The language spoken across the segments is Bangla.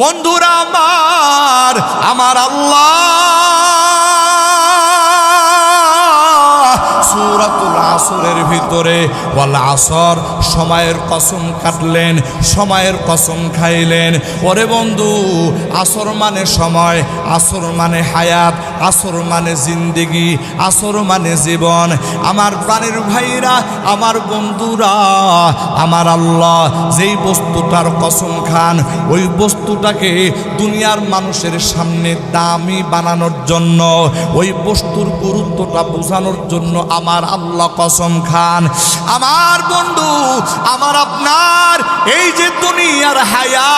বন্ধুরা আমার আল্লাহ সূরাতুল আসরের ভিতরে ওয়াল আসর সময়ের কসম কাটলেন, সময়ের কসম খাইলেন। ওরে বন্ধু, আসর মানে সময়, আসর মানে হায়াত, আসর মানে জিন্দেগি, আসর মানে জীবন। আমার প্রাণের ভাইরা, আমার বন্ধুরা, আমার আল্লাহ যেই বস্তুটার কসম খান, ওই বস্তুটাকে দুনিয়ার মানুষের সামনে দামি বানানোর জন্য, ওই বস্তুর গুরুত্বটা বোঝানোর জন্য আমার আল্লাহ কসম খান। আমার বন্ধু, আমার আপনার এই যে দুনিয়ার হায়াত,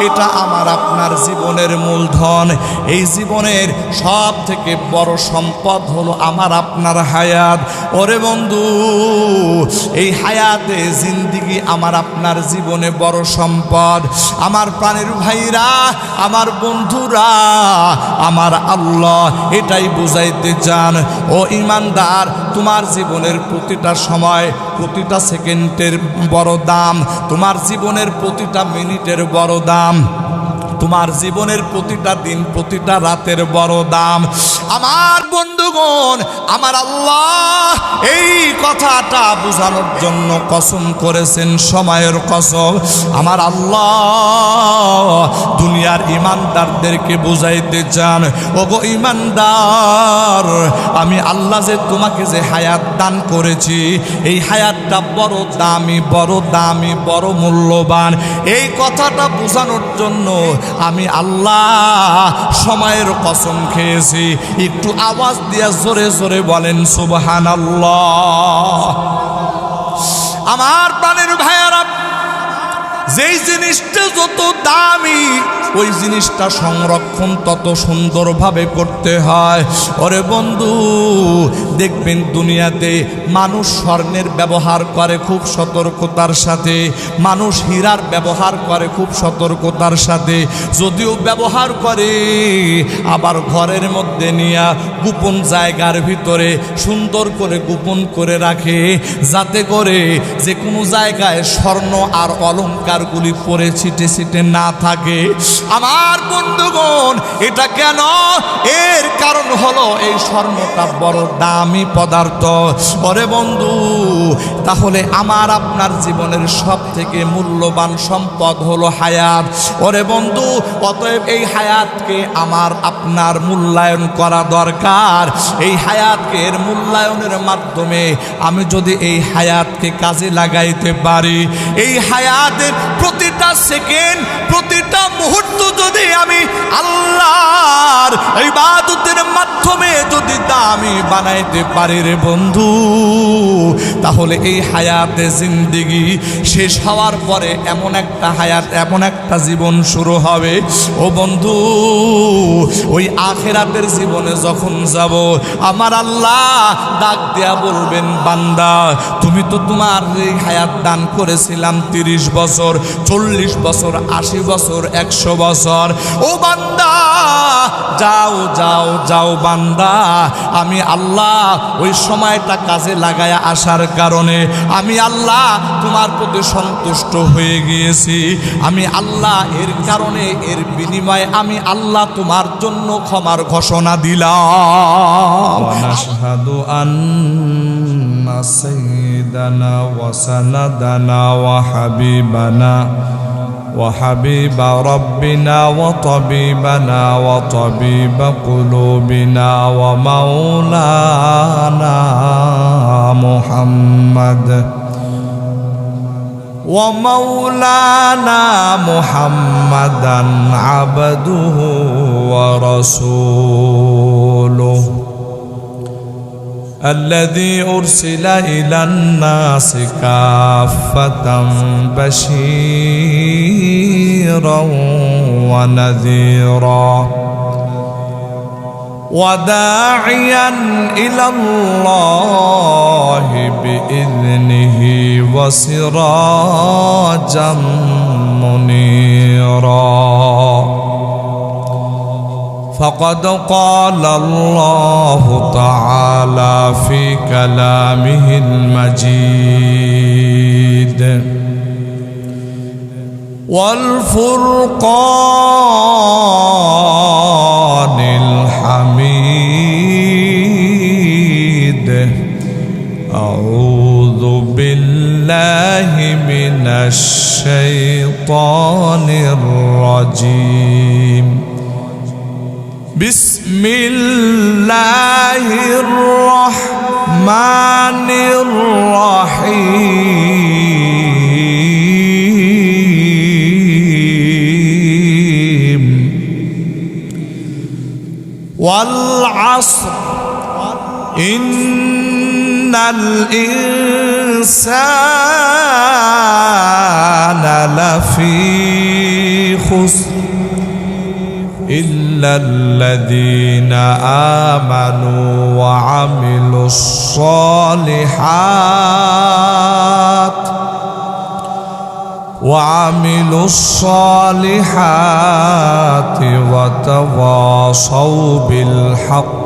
এটা আমার আপনার জীবনের মূলধন। এই জীবনের সব থেকে বড় সম্পদ হলো আমার আপনার হায়াত। ওরে বন্ধু, এই হায়াতে জিন্দেগি আমার আপনার জীবনে বড় সম্পদ। আমার প্রাণের ভাইরা, আমার বন্ধুরা, আমার আল্লাহ এটাই বুঝাইতে চান। ও ঈমানদার, তোমার জীবনের প্রতিটা সময়, প্রতিটা সেকেন্ডের বড় দাম, তোমার জীবনের প্রতিটা মিনিটের বড় দাম, তোমার জীবনের প্রতিটা দিন, প্রতিটা রাতের বড় দাম। আমার বন্ধুগণ, আমার আল্লাহ এই কথাটা বোঝানোর জন্য কসম করেছেন, সময়ের কসম। আমার আল্লাহ দুনিয়ার ঈমানদারদেরকে বুঝাইতে চান, ওগো ঈমানদার, আমি আল্লাহ যে তোমাকে যে হায়াত দান করেছি, এই হায়াতটা বড় দামি, বড় দামি, বড় মূল্যবান। এই কথাটা বোঝানোর জন্য আমি আল্লাহ সময়ের কসম খেয়েছি। একটু আওয়াজ দিয়া জোরে জোরে বলেন সুবহানাল্লাহ। আমার প্রাণের ভাইয়ারা, যেই জিনিসটা যত দামি, ওই জিনিসটা সংরক্ষণ তত সুন্দরভাবে করতে হয়। ওরে বন্ধু, দেখবেন দুনিয়াতে মানুষ স্বর্ণের ব্যবহার করে খুব সতর্কতার সাথে, মানুষ হীরার ব্যবহার করে খুব সতর্কতার সাথে। যদিও ব্যবহার করে, আবার ঘরের মধ্যে নিয়ে গোপন জায়গার ভিতরে সুন্দর করে গোপন করে রাখে, যাতে করে যে কোনো জায়গায় স্বর্ণ আর অলংকারগুলি পরে ছিটে ছিটে না থাকে। আমার বন্ধুগণ, এটা কেন? এর কারণ হলো এই স্বর্ণটা বড় দামি পদার্থ। ওরে বন্ধু, তাহলে আমার আপনার জীবনের সব থেকে মূল্যবান সম্পদ হলো হায়াত। ওরে বন্ধু, অতএব এই হায়াতকে আমার আপনার মূল্যায়ন করা দরকার। এই হায়াতকে, এর মূল্যায়নের মাধ্যমে আমি যদি এই হায়াতকে কাজে লাগাইতে পারি, এই হায়াতের প্রতিটা সেকেন্ড, প্রতিটা মুহূর্ত যদি আমি আল্লাহর ইবাদতের মাধ্যমে যদি দামি বানাইতে পারি রে বন্ধু, তাহলে এই হায়াতে জিন্দেগি শেষ হওয়ার পরে এমন একটা হায়াত, এমন একটা জীবন শুরু হবে। ও বন্ধু, ওই আখিরাতের জীবনে যখন যাব, আমার আল্লাহ ডাক দেয়া বলবেন, বান্দা তুমি তো তোমার এই হায়াত দান করেছিলাম 30 বছর, 40 বছর, 80 বছর, 100 বছর। ও বান্দা, যাও যাও যাও বান্দা, আমি আল্লাহ ওই সময়টা কাজে লাগায়া আসার কারণে আমি আল্লাহ তোমার প্রতি সন্তুষ্ট হয়ে গিয়েছি। আমি আল্লাহ এর কারণে, এর বিনিময়ে আমি আল্লাহ তোমার জন্য ক্ষমার ঘোষণা দিলাম। নাশহাদু আন্না সাইয়্যিদানা ওয়া সানাদানা ওয়া হাবিবানা وحبيب ربنا وطبيبنا وطبيب قلوبنا ومولانا محمدا عبده ورسوله الذي أرسل إلى الناس كافة بشيرا ونذيرا وداعيا إلى الله بإذنه وسراجا منيرا فقد قال الله تعالى في كلامه المجيد والفرقان الحميد أعوذ بالله من الشيطان الرجيم بسم الله الرحمن الرحيم والعصر إن الإنسان لفي خسر إلا الذين آمنوا وعملوا الصالحات وتواصوا بالحق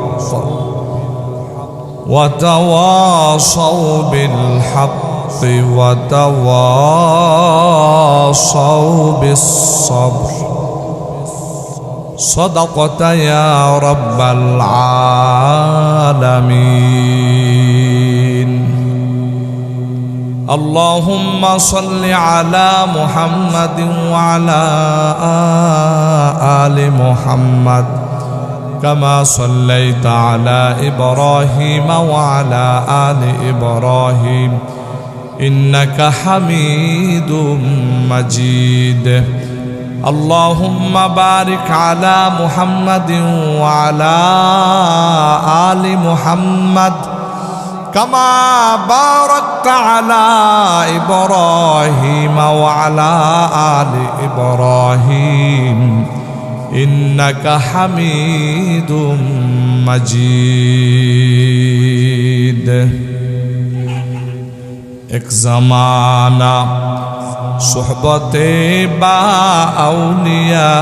وتواصوا بالصبر صدقت يا رب العالمين اللهم صل على محمد وعلى آل محمد كما صليت على إبراهيم وعلى آل إبراهيم إنك حميد مجيد اللهم بارك على محمد وعلى آل محمد كما باركت على إبراهيم وعلى آل إبراهيم إنك حميد مجيد एक ज़माना सुहबते बाउलिया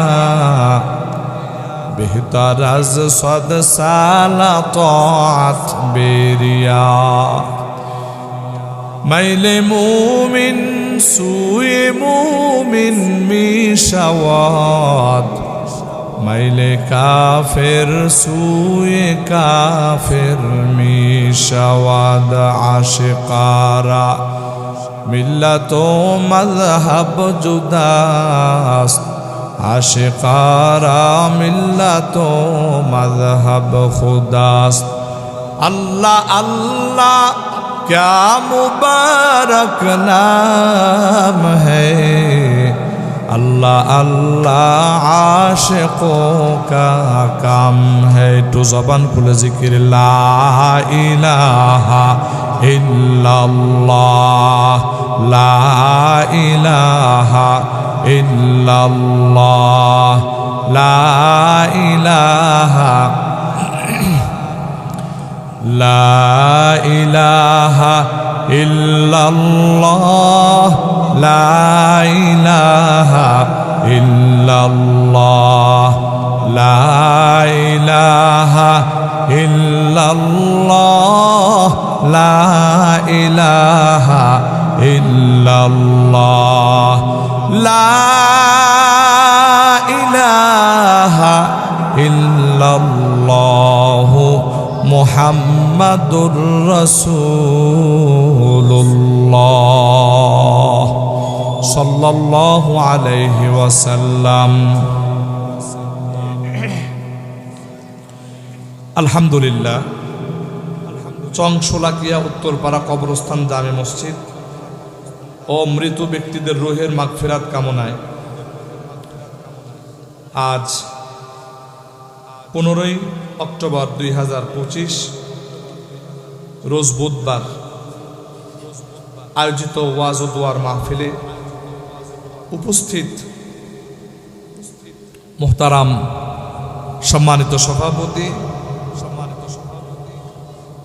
बेहतर अज सद साला तौत बेरिया मैले मुमिन सुए मुमिन मिशवाद मैले काफिर सुए काफिर मिशवाद आशिकारा मिल्लतो मज़हब जुदास्त आशिकारा मिल्लतो मज़हब खुदास्त अल्लाह अल्लाह क्या मुबारक नाम है अल्लाह अल्लाह आशिकों का काम है तो ज़बान खुले ज़िक्र ला इलाहा इल्लल्लाह ला इलाहा इल्लल्लाह ला इलाहा ला इलाहा इल्लल्लाह ला इलाहा इल्लल्लाह ला इलाहा इल्लल्लाह ला इलाहा इल्लल्लाह ला इलाहा इल्लल्लाह मुहम्मदुर रसूलुल्लाह सल्लल्लाहु अलैहि वसल्लम। আলহামদুলিল্লাহ চংশোলাকিয়া উত্তরপাড়া কবরস্থান জামে মসজিদ ও মৃত ব্যক্তিদের রুহের মাগফিরাত কামনায় আজ 15 অক্টোবর 2025 রোজ বুধবার আয়োজিত ওয়াজ ও দোয়ার মাহফিলে উপস্থিত মুহতারাম সম্মানিত সভাপতি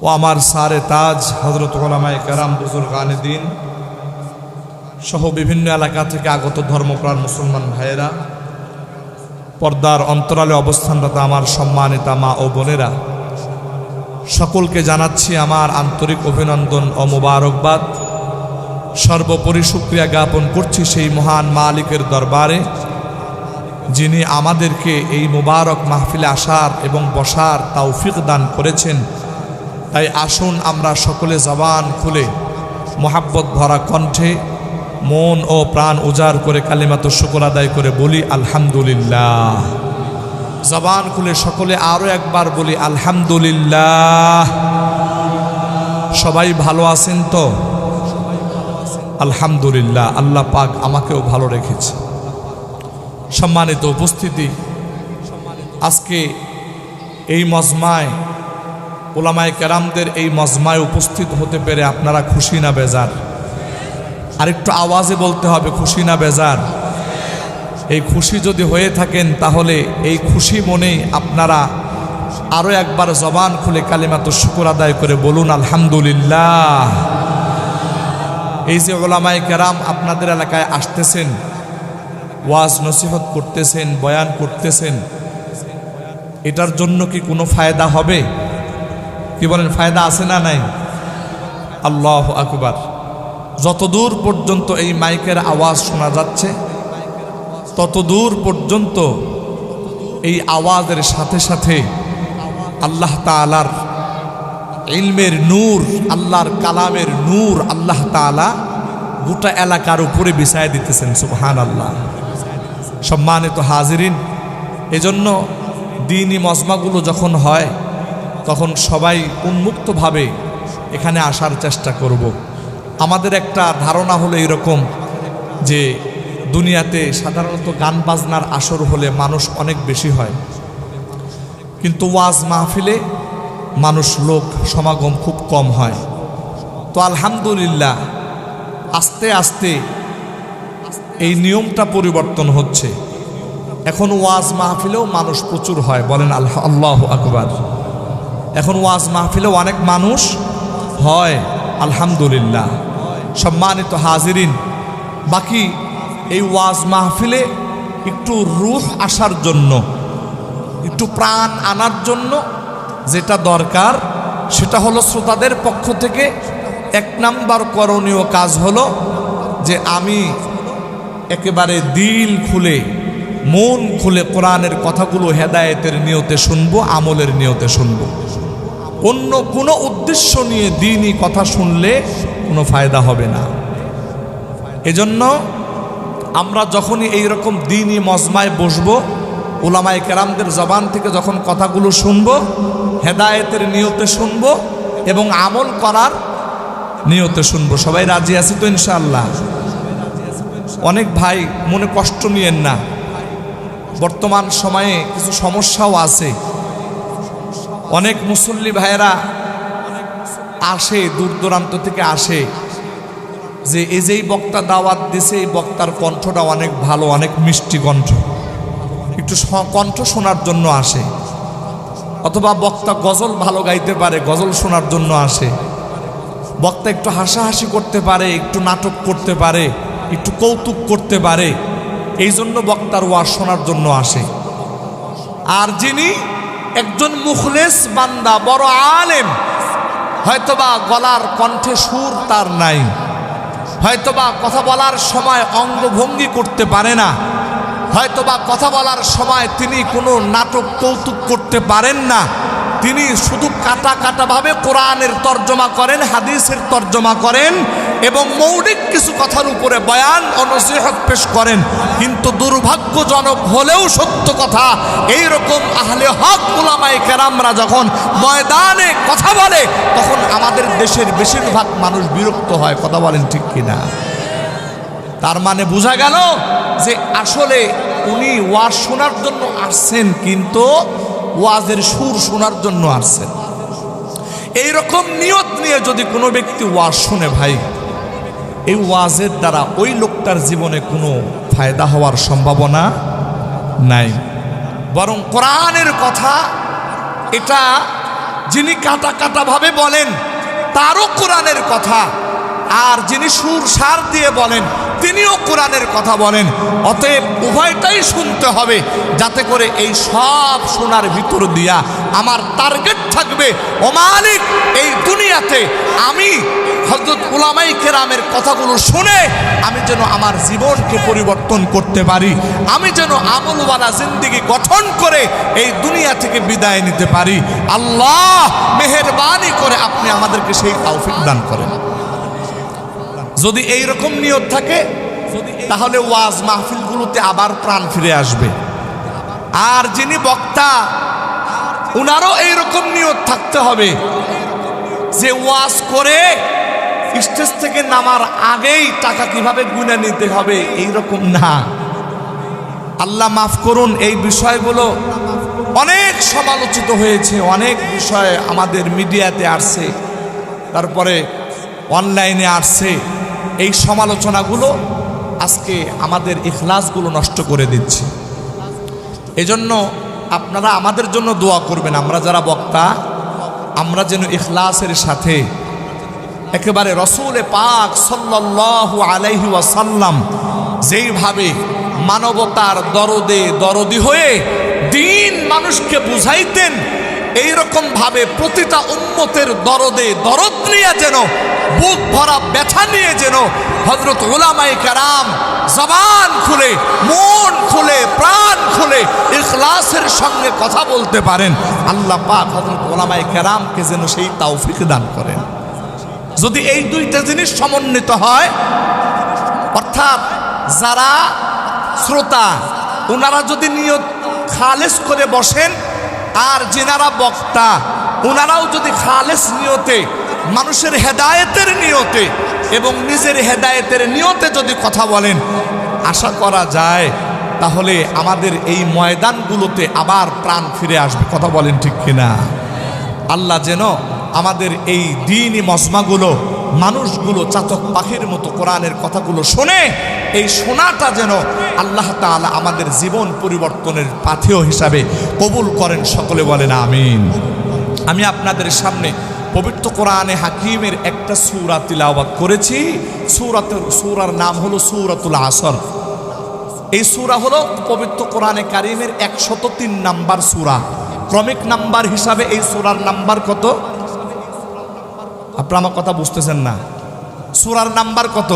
ও আমার সারে তাজ হযরত উলামায়ে কেরাম বুজুর্গানে দ্বীন সহ বিভিন্ন এলাকা থেকে আগত ধর্মপ্রাণ মুসলমান ভাইয়েরা, পর্দার অন্তরালে অবস্থানরত আমার সম্মানিতা মা ও বোনেরা, সকলকে জানাচ্ছি আমার আন্তরিক অভিনন্দন ও মোবারকবাদ। সর্বোপরি শুকরিয়া জ্ঞাপন করছি সেই মহান মালিকের দরবারে, যিনি আমাদেরকে এই মুবারক মাহফিলে আসার এবং বসার তৌফিক দান করেছেন। তাই আসুন আমরা সকলে জবান খুলে মোহাব্বত ভরা কণ্ঠে মন ও প্রাণ উজাড় করে কালিমাত শুকর আদায় করে বলি আলহামদুলিল্লাহ। জবান খুলে সকলে আরও একবার বলি আলহামদুলিল্লাহ। সবাই ভালো আছেন তো? আলহামদুলিল্লাহ, আল্লাহ পাক আমাকেও ভালো রেখেছে। সম্মানিত উপস্থিতি, আজকে এই মজমায় উলামায়ে কেরামদের এই মজমায় উপস্থিত হতে পেরে আপনারা খুশি না বেজার? আরেকটু আওয়াজে বলতে হবে, খুশি না বেজার? এই খুশি যদি হয়ে থাকেন তাহলে এই খুশি মনেই আপনারা আরও একবার জবান খুলে কালিমাত শুকর আদায় করে বলুন আলহামদুলিল্লাহ। এই যে উলামায়ে কেরাম আপনাদের এলাকায় আসতেছেন, ওয়াজ নসিহত করতেছেন, বয়ান করতেছেন, এটার জন্য কি কোনো ফায়দা হবে? কি বলেন, ফায়দা আছে না নাই? আল্লাহু আকবার। যতদূর পর্যন্ত এই মাইকের আওয়াজ শোনা যাচ্ছে ততদূর পর্যন্ত এই আওয়াজের সাথে সাথে আল্লাহ তাআলার ইলমের নূর, আল্লাহর কালামের নূর আল্লাহ তাআলা গোটা এলাকার উপরে বিছায় দিতেছেন। সুবহানাল্লাহ। সম্মানিত হাজিরিন, এজন্য দ্বীনি মজমাগুলো যখন হয় তখন সবাই উন্মুক্তভাবে এখানে আসার চেষ্টা করব। আমাদের একটা ধারণা হলো এরকম যে দুনিয়াতে সাধারণত গান বাজনার আসর হলে মানুষ অনেক বেশি হয়, কিন্তু ওয়াজ মাহফিলে মানুষ লোক সমাগম খুব কম হয়। তো আলহামদুলিল্লাহ আস্তে আস্তে এই নিয়মটা পরিবর্তন হচ্ছে। এখন ওয়াজ মাহফিলেও মানুষ প্রচুর হয়, বলেন আল্লাহু আকবার। এখন ওয়াজ মাহফিলেও অনেক মানুষ হয়, আলহামদুলিল্লাহ। সম্মানিত হাজিরিন, বাকি এই ওয়াজ মাহফিলে একটু রূহ আসার জন্য, একটু প্রাণ আনার জন্য যেটা দরকার সেটা হলো শ্রোতাদের পক্ষ থেকে 1 নাম্বার করণীয় কাজ হলো যে আমি একেবারে দিল খুলে মন খুলে কোরআনের কথাগুলো হেদায়েতের নিয়তে শুনবো, আমলের নিয়তে শুনবো। অন্য কোনো উদ্দেশ্য নিয়ে দ্বীনি কথা শুনলে কোনো ফায়দা হবে না। এজন্য আমরা যখনই এইরকম দ্বীনি মজমায় বসবো, উলামায়ে কেরামদের জবান থেকে যখন কথাগুলো শুনবো, হেদায়েতের নিয়তে শুনবো এবং আমল করার নিয়তে শুনবো। সবাই রাজি আছি তো ইনশাআল্লাহ? অনেক ভাই মনে কষ্ট নিয়েন না, বর্তমান সময়ে কিছু সমস্যাও আছে। অনেক মুসল্লি ভাইয়েরা আসে, দূর দূরান্ত থেকে আসে, যে এই যেই বক্তা দাওয়াত দিছে এই বক্তার কণ্ঠটা অনেক ভালো, অনেক মিষ্টি কণ্ঠ, একটু কণ্ঠ শোনার জন্য আসে। অথবা বক্তা গজল ভালো গাইতে পারে, গজল শোনার জন্য আসে। বক্তা একটু হাসাহাসি করতে পারে, একটু নাটক করতে পারে, একটু কৌতুক করতে পারে, এই জন্য বক্তার ওয়াজ শোনার জন্য আসে। আর যিনি একজন মুখলেস বান্দা, বড় আলেম, হয়তোবা গলার কণ্ঠে সুর তার নাই, হয়তোবা কথা বলার সময় অঙ্গভঙ্গি করতে পারে না, হয়তোবা কথা বলার সময় তিনি কোনো নাটক কৌতুক করতে পারেন না, তিনি শুধু কাটা কাটাভাবে কোরআনের তর্জমা করেন, হাদিসের তর্জমা করেন এবং মৌলিক কিছু কথার উপরে বয়ান ও নসিহত পেশ করেন। কিন্তু দুর্ভাগ্যজনক হলেও সত্য কথা, এইরকম আহলে হক উলামায়ে কেরামরা যখন ময়দানে কথা বলে তখন আমাদের দেশের বেশিরভাগ মানুষ বিরক্ত হয়। কথা বলেন ঠিক কিনা? তার মানে বোঝা গেল যে আসলে উনি ওয়াজ শোনার জন্য আসছেন, কিন্তু ওয়াজের সুর শোনার জন্য আসছেন। এইরকম নিয়ত নিয়ে যদি কোনো ব্যক্তি ওয়াজ শুনে, ভাই, এই ওয়াজের দ্বারা ওই লোকটার জীবনে কোনো ফায়দা হওয়ার সম্ভাবনা নাই। বরং কোরআনের কথা এটা যিনি কাটা কাটাভাবে বলেন তারও কোরআনের কথা, আর যিনি সুর সার দিয়ে বলেন তিনিও কোরআনের কথা বলেন। অতএব উভয়টাই শুনতে হবে, যাতে করে এই সব শোনার ভিতর দিয়া আমার টার্গেট থাকবে, ও মালিক, এই দুনিয়াতে আমি হযরত উলামায়ে কেরামের কথাগুলো শুনে আমি যেন আমার জীবনকে পরিবর্তন করতে পারি, আমি যেন আমলওয়ালা জিন্দেগি গঠন করে এই দুনিয়া থেকে বিদায় নিতে পারি। আল্লাহ মেহেরবানি করে আপনি আমাদেরকে সেই তৌফিক দান করেন। যদি এই রকম নিয়ত থাকে তাহলে ওয়াজ মাহফিলগুলোতে আবার প্রাণ ফিরে আসবে। আর যিনি বক্তা উনারও এইরকম নিয়ত থাকতে হবে যে ওয়াজ করে স্টেজ থেকে নামার আগেই টাকা কিভাবে গুনে নিতে হবে, এইরকম না। আল্লাহ মাফ করুন, এই বিষয়গুলো অনেক সমালোচিত হয়েছে, অনেক বিষয় আমাদের মিডিয়াতে আসছে, তারপরে অনলাইনে আসছে। এই সমালোচনাগুলো আজকে আমাদের ইখলাসগুলো নষ্ট করে দিচ্ছে। এজন্য আপনারা আমাদের জন্য দোয়া করবেন, আমরা যারা বক্তা আমরা যেন ইখলাসের সাথে একেবারে রসুল পাক সাল্লাল্লাহু আলাইহি ওয়াসাল্লাম যেইভাবে মানবতার দরদি হয়ে দিন মানুষকে বুঝাইতেন, এইরকম ভাবে প্রতিটা উম্মতের দরদ নিয়ে যেন বুক ভরা ব্যথা নিয়ে যেন হযরত উলামায়ে কেরাম জবান খুলে, মন খুলে, প্রাণ খুলে ইখলাসের সঙ্গে কথা বলতে পারেন। আল্লাহ পাক হযরত উলামায়ে কেরামকে যেন সেই তৌফিক দান করেন। যদি এই দুইটা জিনিস সমন্বিত হয়, অর্থাৎ যারা শ্রোতা ওনারা যদি নিয়ত খালেস করে বসেন, আর যিনারা বক্তা ওনারাও যদি খালেস নিয়তে মানুষের হেদায়েতের নিয়তে এবং নিজের হেদায়েতের নিয়তে যদি কথা বলেন, আশা করা যায় তাহলে আমাদের এই ময়দানগুলোতে আবার প্রাণ ফিরে আসবে। কথা বলেন ঠিক কিনা? আল্লাহ যেন আমাদের এই দ্বীনি মজমাগুলো মানুষগুলো চাতক পাখির মতো কোরআনের কথাগুলো শোনে, এই শোনাটা যেন আল্লাহ তাআলা আমাদের জীবন পরিবর্তনের পাথেয় হিসাবে কবুল করেন। সকলে বলেন আমিন। আমি আপনাদের সামনে পবিত্র কোরআনে হাকিমের একটা সূরা তিলাওয়াত করেছি। সূরার নাম হলো সূরাতুল আসর। এই সূরা হলো পবিত্র কোরআনে কারিমের 103 নাম্বার সূরা। ক্রমিক নাম্বার হিসাবে এই সূরার নাম্বার কত? আপনারা আমার কথা বুঝতেছেন না। সূরার নাম্বার কত?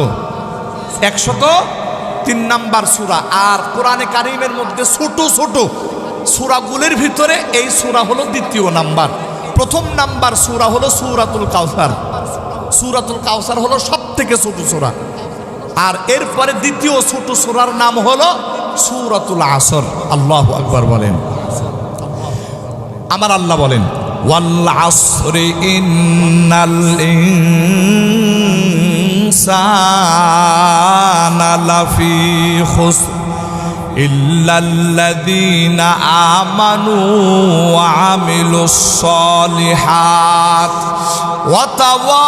103 নাম্বার সূরা। আর কোরআনে কারিমের মধ্যে ছোট ছোট সূরাগুলির ভিতরে এই সূরা হলো দ্বিতীয় নাম্বার। প্রথম নাম্বার সূরা হলো সূরাতুল কাউসার। সূরাতুল কাউসার হলো সবথেকে ছোট সূরা। আর এরপরে দ্বিতীয় ছোট সূরার নাম হলো সূরাতুল আসর। আল্লাহু আকবার বলেন। আমার আল্লাহ বলেন, ওয়াল আসরি ইন্নাল ইনসানা লাফি খুসর ইল্লাল্লাযীনা আমানু ওয়া আমিলুস সলিহাত ওয়া তাওয়াসাউ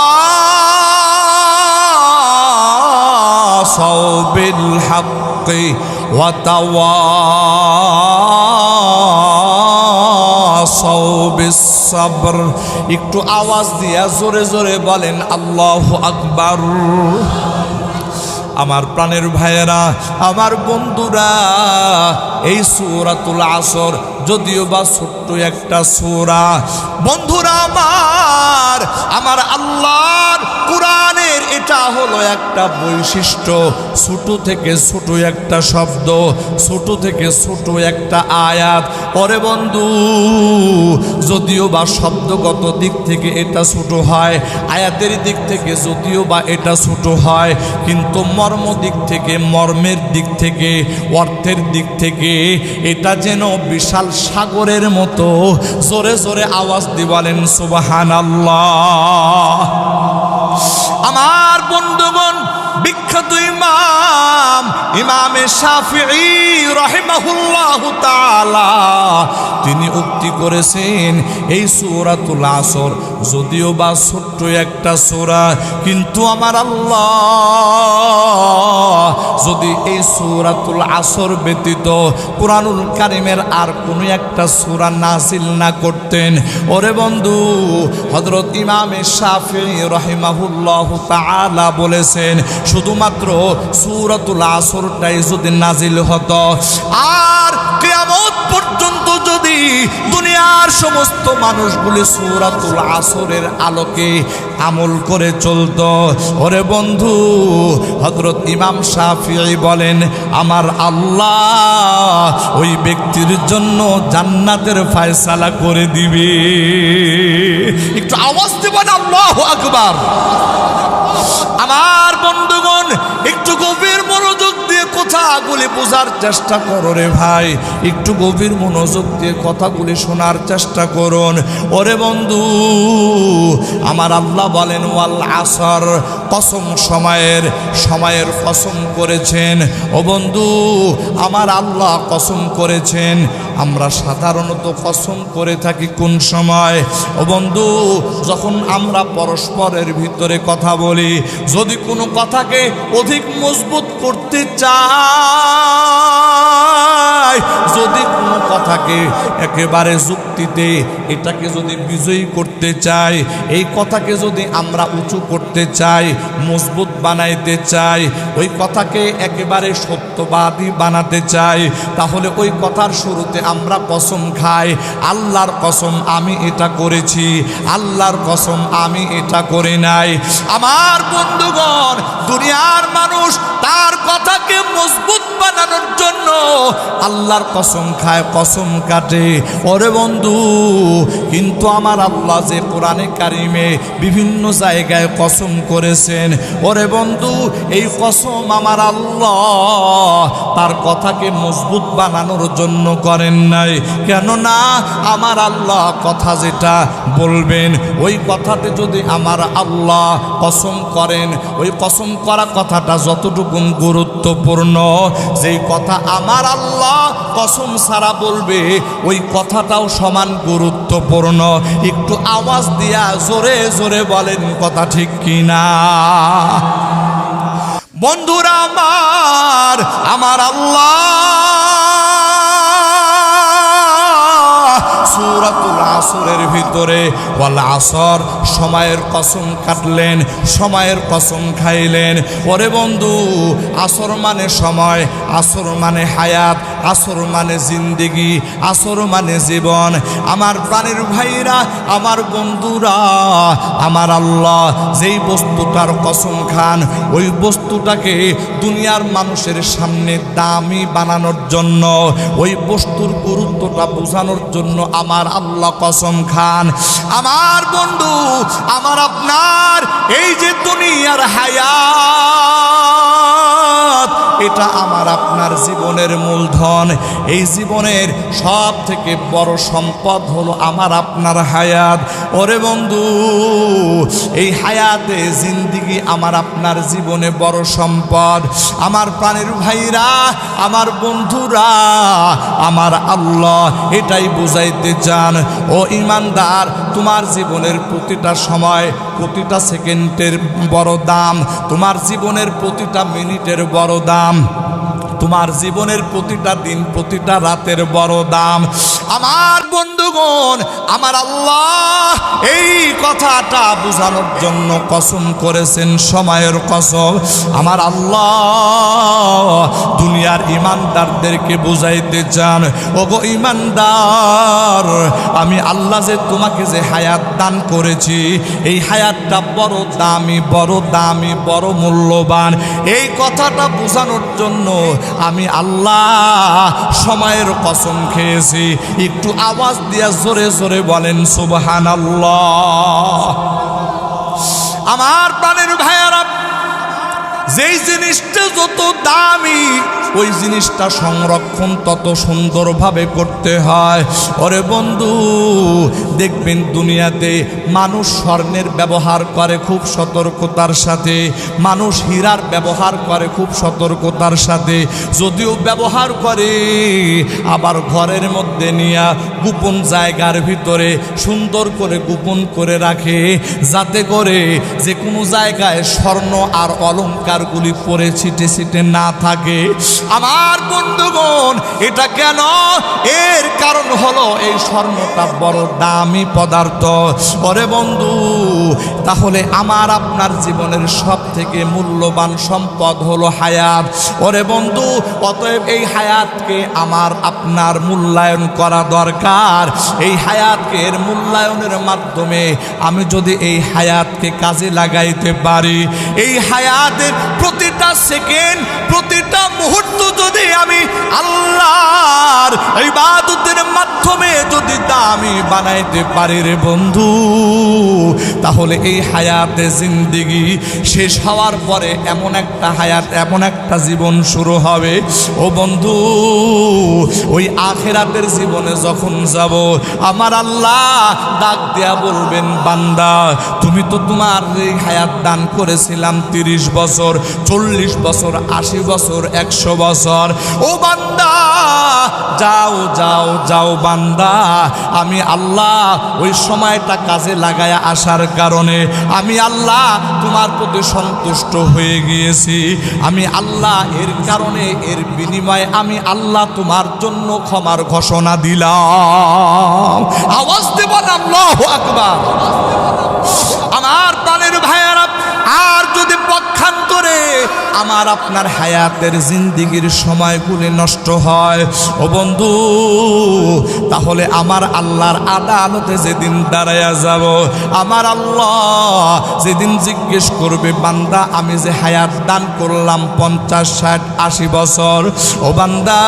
বিল হাক্কি ওয়া তাওয়াসাউ বিস সাবর। একটু আওয়াজ দিয়া জোরে জোরে বলেন আল্লাহু আকবার। আমার প্রাণের ভাইয়েরা, আমার বন্ধুরা, এই সূরাতুল আসর যদিও বা ছোট্ট একটা সূরা, বন্ধুরা আমার আল্লাহর কোরআনের এটা হলো একটা বৈশিষ্ট্য। ছোট থেকে ছোট একটা শব্দ, ছোট থেকে ছোট একটা আয়াত। ওরে বন্ধু, যদিও বা শব্দগত দিক থেকে এটা ছোট হয়, আয়াতের দিক থেকে যদিও বা এটা ছোট হয়, কিন্তু মর্ম দিক থেকে, মর্মের দিক থেকে, অর্থের দিক থেকে এটা যেন বিশাল সাগরের মতো। জোরে জোরে আওয়াজ দিয়ে বলেন সুবহানাল্লাহ। আমার বন্ধুগণ, বিখ্যাত ইমামে শাফিঈ রাহিমাহুল্লাহু তাআলা তিনি উক্তি করেছেন, এই সূরাতুল আসর যদিও বা ছোট্ট একটা সূরা, কিন্তু আমার আল্লাহ যদি এই সূরাতুল আসর ব্যতীত কুরআনুল কারীমের আর কোনো একটা সূরা নাযিল না করতেন, ওরে বন্ধু, হযরত ইমামে শাফিঈ রাহিমাহুল্লাহু তাআলা বলেছেন শুধুমাত্র সূরাতুল আসরটাই যদি নাযিল হতো, আর কিয়ামত পর্যন্ত যদি দুনিয়ার সমস্ত মানুষগুলি সূরাতুল আসরের আলোকে আমল করে চলতো। ওরে বন্ধু, হযরত ইমাম শাফিঈ বলেন, আমার আল্লাহ ওই ব্যক্তির জন্য জান্নাতের ফয়সালা করে দিবে। একটু আওয়াজ দিবেন আল্লাহু আকবার। আমার বন্ধুগণ, একটু গভীর মনোযোগ দিয়ে কথাগুলি বোঝার চেষ্টা করো রে ভাই, একটু গভীর মনোযোগ দিয়ে কথাগুলি শোনার চেষ্টা করুন। ওরে বন্ধু, আমার আল্লাহ বলেন ওয়াল আসর, কসম সময়ের কসম করেছেন। ও বন্ধু, আমার আল্লাহ কসম করেছেন। আমরা সাধারণত কসম করে থাকি কোন সময়? ও বন্ধু, যখন আমরা পরস্পরের ভিতরে কথা বলি, যদি কোনো কথাকে অধিক মজবুত করতে চাই, যদি কোনো কথাকে একেবারে যুক্তিতে এটাকে যদি বিজয়ী করতে চাই, এই কথাকে যদি আমরা উঁচু করতে চাই, মজবুত বানাইতে চাই, ওই কথাকে একেবারে সত্যবাদী বানাতে চাই, তাহলে ওই কথার শুরুতে আমরা কসম খাই, আল্লাহর কসম আমি এটা করেছি, আল্লাহর কসম আমি এটা করি নাই। আমার বন্ধুগণ, দুনিয়ার মানুষ তার কথাকে মজবুত বানানোর জন্য আল্লাহর কসম খায়, কসম কাটে। ওরে বন্ধু, কিন্তু আমার আল্লাহ যে কোরআনে কারিমে বিভিন্ন জায়গায় কসম করেছেন, ওরে বন্ধু, এই কসম আমার আল্লাহ তার কথাকে মজবুত বানানোর জন্য করেন নাই। কেননা আমার আল্লাহ কথা যেটা বলবেন, ওই কথাতে যদি আমার আল্লাহ কসম করেন, ওই কসম করা কথাটা যতটুকু গুরুত্বপূর্ণ, যেই কথা আমার আল্লাহ কসম ছাড়া বলবে, ওই কথাটাও সমান গুরুত্বপূর্ণ। একটু আওয়াজ দিয়া জোরে জোরে বলেন, কথা ঠিক কিনা? বন্ধুরা আমার আল্লাহ সূরাতুল আসরের ভিতরে ওয়াল আসর, সময়ের কসম কাটলেন, সময়ের কসম খাইলেন। ওরে বন্ধু, আসর মানে সময়, আসর মানে হায়াত, আসর মানে জিন্দেগি, আসর মানে জীবন। আমার প্রাণের ভাইরা, আমার বন্ধুরা, আমার আল্লাহ যেই বস্তুটার কসম খান, ওই বস্তুটাকে দুনিয়ার মানুষের সামনে দামি বানানোর জন্য, ওই বস্তুর গুরুত্বটা বোঝানোর জন্য আমার আল্লাহ কসম খান। আমার বন্ধু, আমার আপনার এই যে দুনিয়ার হায়াত, এটা আমার আপনার জীবনের মূলধন। এই জীবনের সব থেকে বড় সম্পদ হলো আমার আপনার হায়াত। ওরে বন্ধু, এই হায়াতে জিন্দিগি আমার আপনার জীবনে বড় সম্পদ। আমার প্রাণের ভাইরা, আমার বন্ধুরা, আমার আল্লাহ এটাই বুঝাইতে চান। ও ইমানদার, তোমার জীবনের প্রতিটা সময়, প্রতিটা সেকেন্ডের বড় দাম, তোমার জীবনের প্রতিটা মিনিটের বড় দাম, তোমার জীবনের প্রতিটা দিন, প্রতিটা রাতের বড় দাম। আমার বন্ধুগণ, আমার আল্লাহ এই কথাটা বোঝানোর জন্য কসম করেছেন, সময়ের কসম। আমার আল্লাহ দুনিয়ার ইমানদারদেরকে বুঝাইতে চান, ওগো ইমানদার, আমি আল্লাহ যে তোমাকে যে হায়াত দান করেছি, এই হায়াতটা বড় দামি, বড় দামি, বড় মূল্যবান। এই কথাটা বোঝানোর জন্য আমি আল্লাহ সময়ের কসম খেয়েছি। একটু আওয়াজ দিয়া জোরে জোরে বলেন সুবহানাল্লাহ। আমার প্রাণের ভাইয়ারা, যেই জিনিসটা যত দামি, ওই জিনিসটা সংরক্ষণ তত সুন্দরভাবে করতে হয়। ওরে বন্ধু, দেখবেন দুনিয়াতে মানুষ স্বর্ণের ব্যবহার করে খুব সতর্কতার সাথে, মানুষ হীরার ব্যবহার করে খুব সতর্কতার সাথে। যদিও ব্যবহার করে, আবার ঘরের মধ্যে নিয়ে গোপন জায়গার ভিতরে সুন্দর করে গোপন করে রাখে, যাতে করে যে কোনো জায়গায় স্বর্ণ আর অলংকারগুলি পরে ছিটে ছিটে না থাকে। আমার বন্ধুগণ, এটা কেন? এর কারণ হলো এই স্বর্ণটা বড় দামি পদার্থ। ওরে বন্ধু, তাহলে আমার আপনার জীবনের সব থেকে মূল্যবান সম্পদ হলো হায়াত। ওরে বন্ধু, অতএব এই হায়াতকে আমার আপনার মূল্যায়ন করা দরকার। এই হায়াতকে এর মূল্যায়নের মাধ্যমে আমি যদি এই হায়াতকে কাজে লাগাইতে পারি, এই হায়াতের প্রতিটা সেকেন্ড, প্রতিটা মুহূর্ত যদি আমি আল্লাহর ইবাদতের মাধ্যমে যদি দামি বানাইতে পারি রে বন্ধু, তাহলে এই হায়াতে জিন্দেগি শেষ হওয়ার পরে এমন একটা হায়াত, এমন একটা জীবন শুরু হবে ও বন্ধু, ওই আখিরাতের জীবনে যখন যাব আমার আল্লাহ ডাক দেয়া বলবেন, বান্দা তুমি তো তোমার এই হায়াত দান করেছিলাম 30 বছর, 40 বছর, 80 বছর, 100 বছর। ও বান্দা যাও যাও যাও বান্দা, আমি আল্লাহ ওই সময়টা কাজে লাগায়া আসার কারণে আমি আল্লাহ তোমার প্রতি সন্তুষ্ট হয়ে গিয়েছি। আমি আল্লাহ এর কারণে, এর বিনিময়ে আমি আল্লাহ তোমার জন্য ক্ষমার ঘোষণা দিলাম। আওয়াজ দেবেন আল্লাহু আকবার। আমার প্রাণের ভাইয়েরা, আর যদি পক্ষান্তরে আমার আপনার হায়াতের জিন্দিগির সময়গুলি নষ্ট হয় ও বন্ধু, তাহলে আমার আল্লাহর আদালতে যেদিন দাঁড়ায়া যাব, আমার আল্লাহ যেদিন জিজ্ঞেস করবে, বান্দা আমি যে হায়াত দান করলাম 50, 60, 80 বছর, ও বান্দা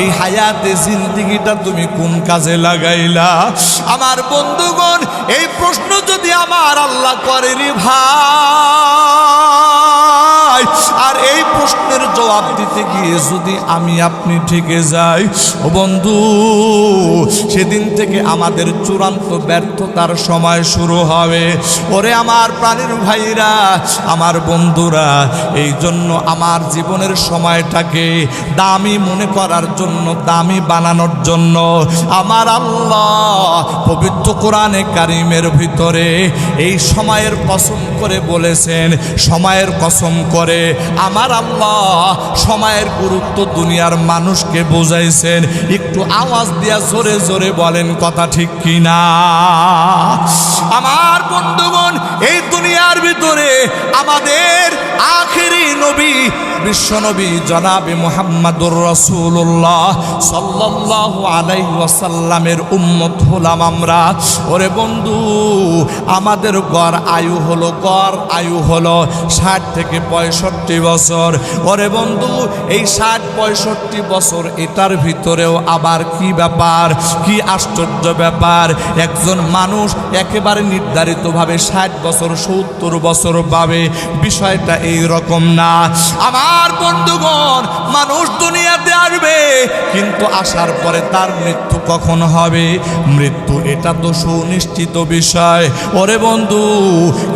এই হায়াতে জিন্দিগিটা তুমি কোন কাজে লাগাইলা? আমার বন্ধুগণ, এই প্রশ্ন যদি আমার আল্লাহ করে রে ভাই, আর এই প্রশ্নের জবাব দিতে গিয়ে যদি আমি আপনি ঠেকে যাই ও বন্ধু, সেদিন থেকে আমাদের চূড়ান্ত ব্যর্থতার সময় শুরু হবে। ওরে আমার প্রাণের ভাইরা, আমার বন্ধুরা, এই জন্য আমার জীবনের সময়টাকে দামি মনে করার জন্য, দামি বানানোর জন্য আমার আল্লাহ পবিত্র কোরআনে কারিমের ভিতরে এই সময়ের কসম করে বলেছেন, সময়ের কসম করে আমার আল্লাহ সময়ের গুরুত্ব দুনিয়ার মানুষকে বোঝাইছেন। একটু আওয়াজ দিয়া জোরে জোরে বলেন কথা ঠিক কিনা? আমার বন্ধুগণ, এই দুনিয়ার ভিতরে আমাদের আখেরি নবী বিশ্বনবী জনাবে মুহাম্মদুর রাসূলুল্লাহ সাল্লাল্লাহু আলাইহি ওয়াসাল্লামের উম্মত হলাম আমরা। ওরে বন্ধু, আমাদের গড় আয়ু হলো 60 থেকে 65 বছর। ওরে বন্ধু, এই 60-65 বছর, এটার ভিতরেও আবার কি ব্যাপার, কি আশ্চর্য ব্যাপার, একজন মানুষ একেবারে নির্ধারিতভাবে 60 বছর 70 বছর পাবে, বিষয়টা এই রকম না। আমার বন্ধুগণ, মানুষ দুনিয়াতে আসবে, কিন্তু আসার পরে তার মৃত্যু কখন হবে? মৃত্যু এটা তো সুনিশ্চিত বিষয় ওরে বন্ধু,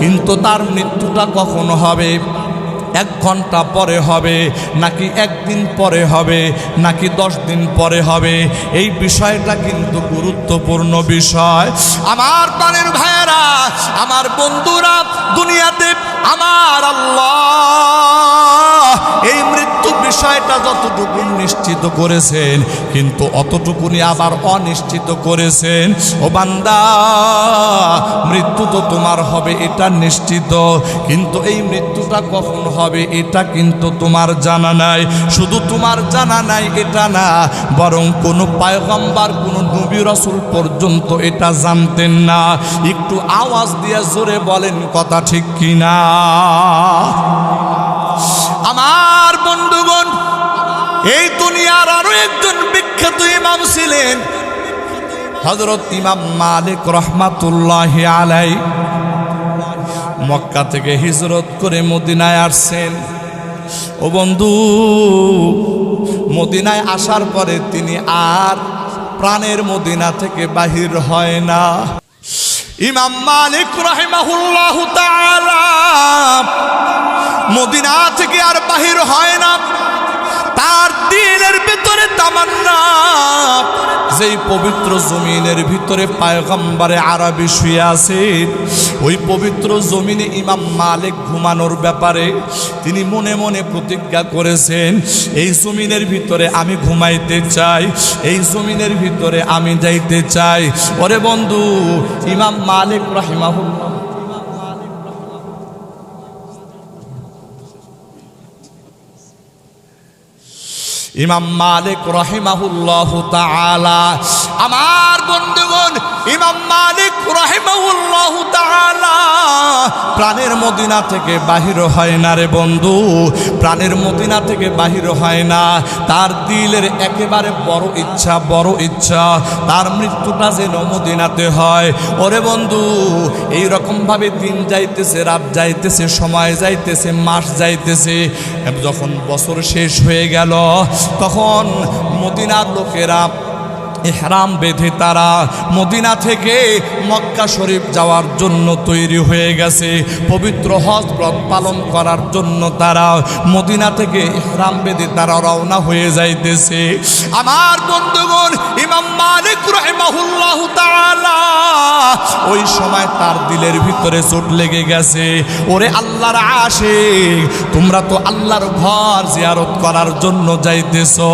কিন্তু তার মৃত্যুটা কখন হবে? 1 ঘন্টা পরে হবে, নাকি 1 দিন পরে হবে, নাকি 10 দিন পরে হবে? এই বিষয়টা কিন্তু গুরুত্বপূর্ণ বিষয়। আমার প্রাণের ভাইয়েরা, আমার বন্ধুরা, দুনিয়াতে আমার আল্লাহ এই মৃত্যু বিষয়টা যতটুকু নিশ্চিত করেছেন, কিন্তু অতটুকুনি আবার অনিশ্চিত করেছেন। ও বান্দা, মৃত্যু তো তোমার হবে এটা নিশ্চিত, কিন্তু এই মৃত্যুটা কখন হবে এটা কিন্তু তোমার জানা নাই। শুধু তোমার জানা নাই এটা না, বরং কোনো পয়গম্বর, কোনো নবী রাসূল পর্যন্ত এটা জানতেন না। একটু আওয়াজ দিয়ে জোরে বলেন কথা ঠিক কিনা? আমার বন্ধুগণ, এই দুনিয়ার আরো একজন বিখ্যাত ইমাম ছিলেন, হযরত ইমাম মালিক রাহমাতুল্লাহি আলাইহি। মক্কা থেকে হিজরত করে মদিনায় আসছেন। ও বন্ধু, মদিনায় আসার পরে তিনি আর প্রাণের মদিনা থেকে বাহির হয় না। ইমাম মালিক রাহিমাহুল্লাহু তাআলা মদিনা থেকে আর বাহির হয় না। তার দিলের ভিতরে তামান্না যেই পবিত্র জমিনের ভিতরে পয়গম্বরে আরবি শুয়ে আছেন, ওই পবিত্র জমিনে ইমাম মালিক ঘুমানোর ব্যাপারে তিনি মনে মনে প্রতিজ্ঞা করেছেন, এই জমিনের ভিতরে আমি ঘুমাইতে চাই, এই জমিনের ভিতরে আমি যাইতে চাই। ওরে বন্ধু, ইমাম মালিক রাহিমাহুল্লাহ ইমাম মালিক রাহিমাহুল্লাহু তাআলা, আমার বন্ধুগণ, ইমাম মালিক রাহিমাহুল্লাহু তাআলা প্রাণের মদিনা থেকে বাহির হয় না রে বন্ধু, প্রাণের মদিনা থেকে বাহির হয় না। তার দিলের একেবারে বড় ইচ্ছা তার মৃত্যুটা যেন মদিনাতে হয়। ওরে বন্ধু, এই রকম ভাবে দিন যাইতেছে, রাত যাইতেছে, সময় যাইতেছে, মাস যাইতেছে। যখন বছর শেষ হয়ে গেল, তখন মদিনার লোকেরা ইহরাম বেঁধে তারা মদিনা থেকে মক্কা শরীফ যাওয়ার জন্য তৈরি হয়ে গেছে। পবিত্র হজ ব্রত পালন করার জন্য তারা মদিনা থেকে ইহরাম বেঁধে তারা রওনা হয়ে যাইতেছে। আমার বন্ধুগণ, ইমাম মালিক রাহিমাহুল্লাহু তাআলা ওই সময় তার দিলের ভিতরে চোট লেগে গেছে। ওরে আল্লাহর আশিক, তোমরা তো আল্লাহর ঘর জিয়ারত করার জন্য যাইতেছো,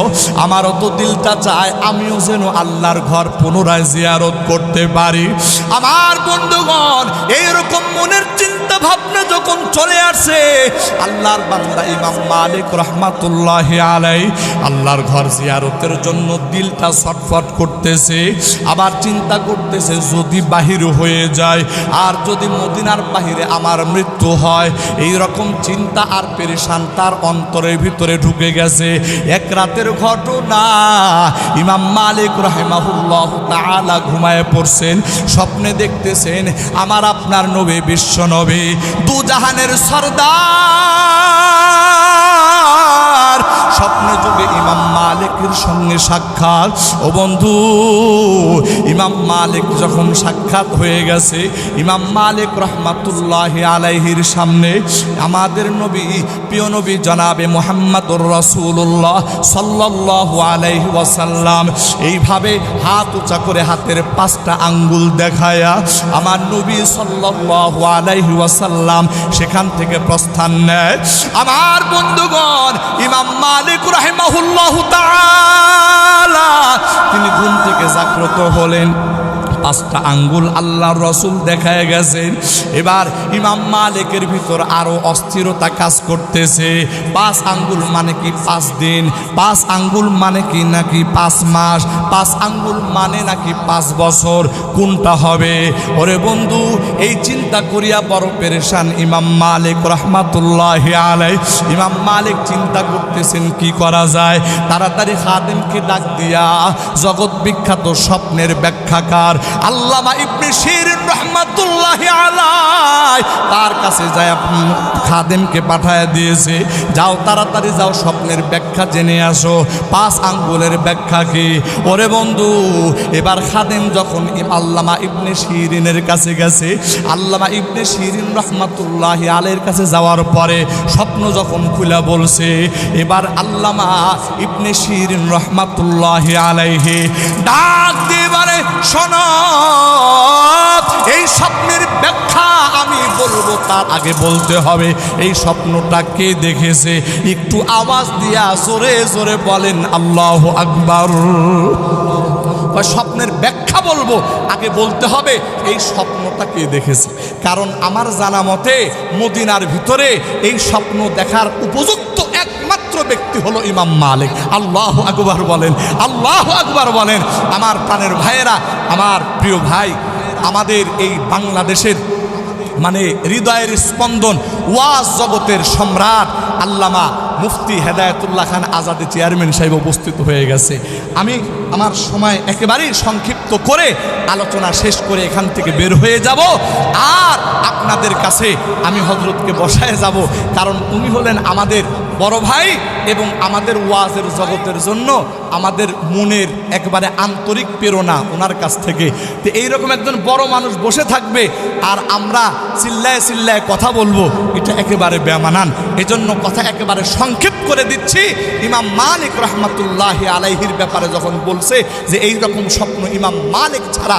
আমারও তো দিলটা চায় আমিও যেন আল্লাহর ঘর পুনরায় জিয়ারত করতে পারি। আমার বন্ধুগণ, এইরকম মনের চিন্তা ভাবনা যখন চলে আসে, আল্লাহর বান্দা ইমাম মালিক রাহমাতুল্লাহি আলাইহি আল্লাহর ঘর জিয়ারতের জন্য দিলটা ছটফট করতেছে। আবার চিন্তা করতেছে, যদি বাহির হয়ে যায়, আর যদি মদিনার বাহিরে আমার মৃত্যু হয়, এই রকম চিন্তা আর পেরেশান তার অন্তরের ভিতরে ঢুকে গেছে। এক রাতের ঘটনা, ইমাম মালিক রাহিমাহুল্লাহু তাআলা ঘুমায়ে পড়ছেন, স্বপ্নে দেখতেছেন আমার আপনার নবী, বিশ্ব নবী, দু জাহানের সরদার, স্বপ্নে যুগে ইমাম মালিকের সঙ্গে সাক্ষাৎ। ও বন্ধু, ইমাম মালিক যখন সাক্ষাৎ হয়ে গেছে, ইমাম মালিক রহমাতুল্লাহি আলাইহির সামনে আমাদের নবী, প্রিয় নবী জনাবে মুহাম্মদুর রাসূলুল্লাহ সাল্লাল্লাহু আলাইহি ওয়াসাল্লাম এইভাবে হাত উঁচা করে হাতের 5টা আঙ্গুল দেখায়া আমার নবী সাল্লাল্লাহু আলাইহি ওয়াসাল্লাম সেখান থেকে প্রস্থান নেয়। আমার বন্ধুগণ, ইমাম মালিক রাহিমাহুল্লাহু তাআলা তিনি ঘুম থেকে জাগ্রত হলেন, 5টা আঙ্গুল আল্লাহর রাসূল দেখায় গেছেন। এবার ইমাম মালিকের ভিতর আরো অস্থিরতা কাজ করতেছে। 5 আঙ্গুল মানে কি 5 দিন, 5 আঙ্গুল মানে কি নাকি 5 মাস, 5 আঙ্গুল মানে নাকি 5 বছর, কোনটা হবে? ওরে বন্ধু, এই চিন্তা করিয়া বড় পেরেশান ইমাম মালিক রাহমাতুল্লাহি আলাইহি। ইমাম মালিক চিন্তা করতেছেন কি করা যায়। তাড়াতাড়ি খাদেমকে ডাক দিয়া জগৎ বিখ্যাত স্বপ্নের ব্যাখ্যাকার আল্লামা ইবনে শিরিন রাহমাতুল্লাহি আলাইহি তার কাছে যায় খাদেমকে পাঠায় দিয়েছে, যাও তাড়াতাড়ি যাও, স্বপ্নের ব্যাখ্যা জেনে আসো, 5 আঙ্গুলের ব্যাখ্যা কি। ওরে বন্ধু, এবার খাদেম যখন আল্লামা ইবনে শিরিনের কাছে গেছে, আল্লামা ইবনে শিরিন রাহমাতুল্লাহি আলাইহির কাছে যাওয়ার পরে স্বপ্ন যখন খুলে বলছে, এবার আল্লামা ইবনে শিরিন রাহমাতুল্লাহি আলাইহি ডাক দিয়ে বলে, শোনো, এই স্বপ্নের ব্যাখ্যা আমি বলবো, তার আগে বলতে হবে এই স্বপ্নটা কে দেখেছে। একটু আওয়াজ দিয়া জোরে জোরে বলেন আল্লাহু আকবার। স্বপ্নের ব্যাখ্যা বলবো, আগে বলতে হবে এই স্বপ্নটা কে দেখেছে। কারণ আমার জানা মতে মদিনার ভিতরে এই স্বপ্ন দেখার উপযুক্ত একমাত্র ব্যক্তি হলো ইমাম মালিক। আল্লাহু আকবার বলেন, আল্লাহু আকবার বলেন। আমার প্রাণের ভাইয়েরা, আমার প্রিয় ভাই, আমাদের এই বাংলাদেশের মানে হৃদয়ের স্পন্দন, ওয়াজ জগতের সম্রাট আল্লামা মুফতি হেদায়েতুল্লাহ খান আজাদী চেয়ারম্যান সাহেব উপস্থিত হয়ে গেছে। আমি আমার সময় একেবারেই সংক্ষিপ্ত করে আলোচনা শেষ করে এখান থেকে বের হয়ে যাব, আর আপনাদের কাছে আমি হযরতকে বসায় যাব, কারণ উনি হলেন আমাদের বড় ভাই, এবং আমাদের ওয়াজের জগতের জন্য আমাদের মনের একবারে আন্তরিক প্রেরণা ওনার কাছ থেকে। তো এইরকম একজন বড় মানুষ বসে থাকবে আর আমরা চিল্লায় চিল্লায় কথা বলবো, এটা একেবারে বেমানান। এজন্য কথা একেবারে সংক্ষেপ করে দিচ্ছি। ইমাম মালিক রহমাতুল্লাহি আলাইহির ব্যাপারে যখন বলছে যে এই রকম স্বপ্ন ইমাম মালিক ছাড়া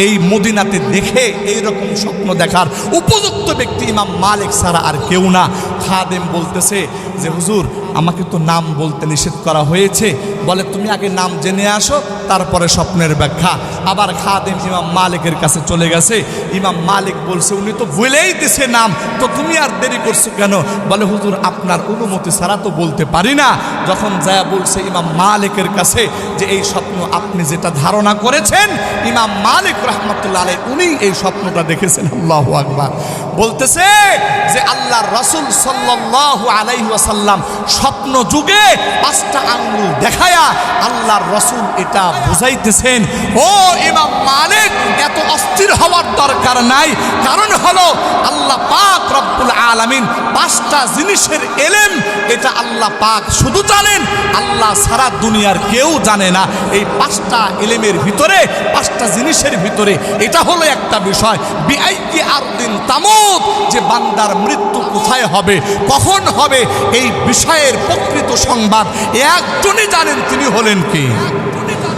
এই মদিনাতে দেখে এই রকম স্বপ্ন দেখার উপযুক্ত ব্যক্তি ইমাম মালিক ছাড়া আর কেউ না। খাদেম বলতেছে যে হুজুর আমাকে তো নাম বলতে নিষেধ করা হয়েছে, বলে তুমি আগে নাম জেনে আসো তারপরে স্বপ্নের ব্যাখ্যা। আবার খাদেম ইমাম মালিকের কাছে চলে গেছে। ইমাম মালিক বলছে উনি তো বলেই দিছে নাম, তো তুমি আর দেরি করছো কেন? বলে হুজুর আপনার অনুমতি ছাড়া তো বলতে পারি না। যখন যায় বলছে ইমাম মালিকের কাছে যে এই স্বপ্ন আপনি যেটা ধারণা করেছেন, ইমাম মালিক রহমতুল্লাহ আলাইহি উনি এই স্বপ্নটা দেখেছেন। আল্লাহু আকবার। বলতেছে যে আল্লাহর রাসূল সাল্লাল্লাহু আলাইহি ওয়াসাল্লাম স্বপ্ন যুগে 5টা আঙ্গুল দেখায়া আল্লাহর রাসূল এটা বুঝাইতেছেন। ও ইমাম মালিক, এত অস্থির হওয়ার দরকার নাই। কারণ হলো আল্লাহ পাক রব্বুল আলামিন 5টা জিনিসের ইলম এটা আল্লাহ পাক শুধু জানেন, আল্লাহ সারা দুনিয়ার কেউ জানে না। এই 5টা ইলমের ভিতরে 5টা জিনিসের ভিতরে এটা হলো একটা বিষয়, বিআইকি আরদিন তামুত, যে বান্দার মৃত্যু কোথায় হবে, কখন হবে, এই বিষয়ের প্রকৃত সংবাদ একজনই জানেন, তিনি হলেন কি?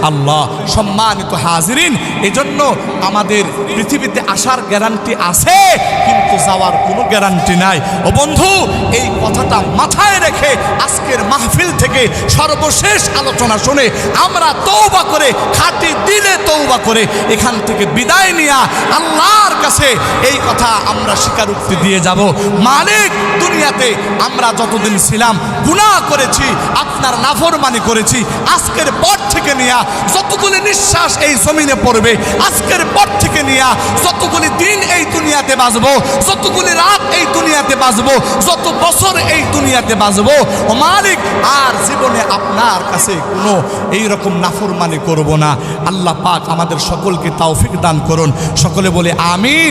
আল্লাহ। সম্মানিত হাজিরিন, এজন্য আমাদের পৃথিবীতে আসার গ্যারান্টি আছে কিন্তু যাওয়ার কোনো গ্যারান্টি নাই। ও বন্ধু, এই কথাটা মাথায় রেখে আজকের মাহফিল থেকে সর্বশেষ আলোচনা শুনে আমরা তওবা করে, খাঁটি দিলে তওবা করে এখান থেকে বিদায় নিয়া আল্লাহর কাছে এই কথা আমরা স্বীকারোক্তি দিয়ে যাব, মালিক দুনিয়াতে আমরা যতদিন ছিলাম গুনাহ করেছি, আপনার নাফরমানি করেছি। আজকের পর থেকে নিয়া যতগুলি নিঃশ্বাস এই জমিনে পড়বে, আজকের পর থেকে নিয়া যতগুলি দিন এই দুনিয়াতে বাঁচবো, যতগুলি রাত এই দুনিয়াতে বাঁচবো, যত বছর এই দুনিয়াতে বাঁচবো, ও মালিক আর জীবনে আপনার কাছে কোনো এইরকম নাফরমানি করব না। আল্লাহ পাক আমাদের সকলকে তৌফিক দান করুন। সকলে বলে আমিন।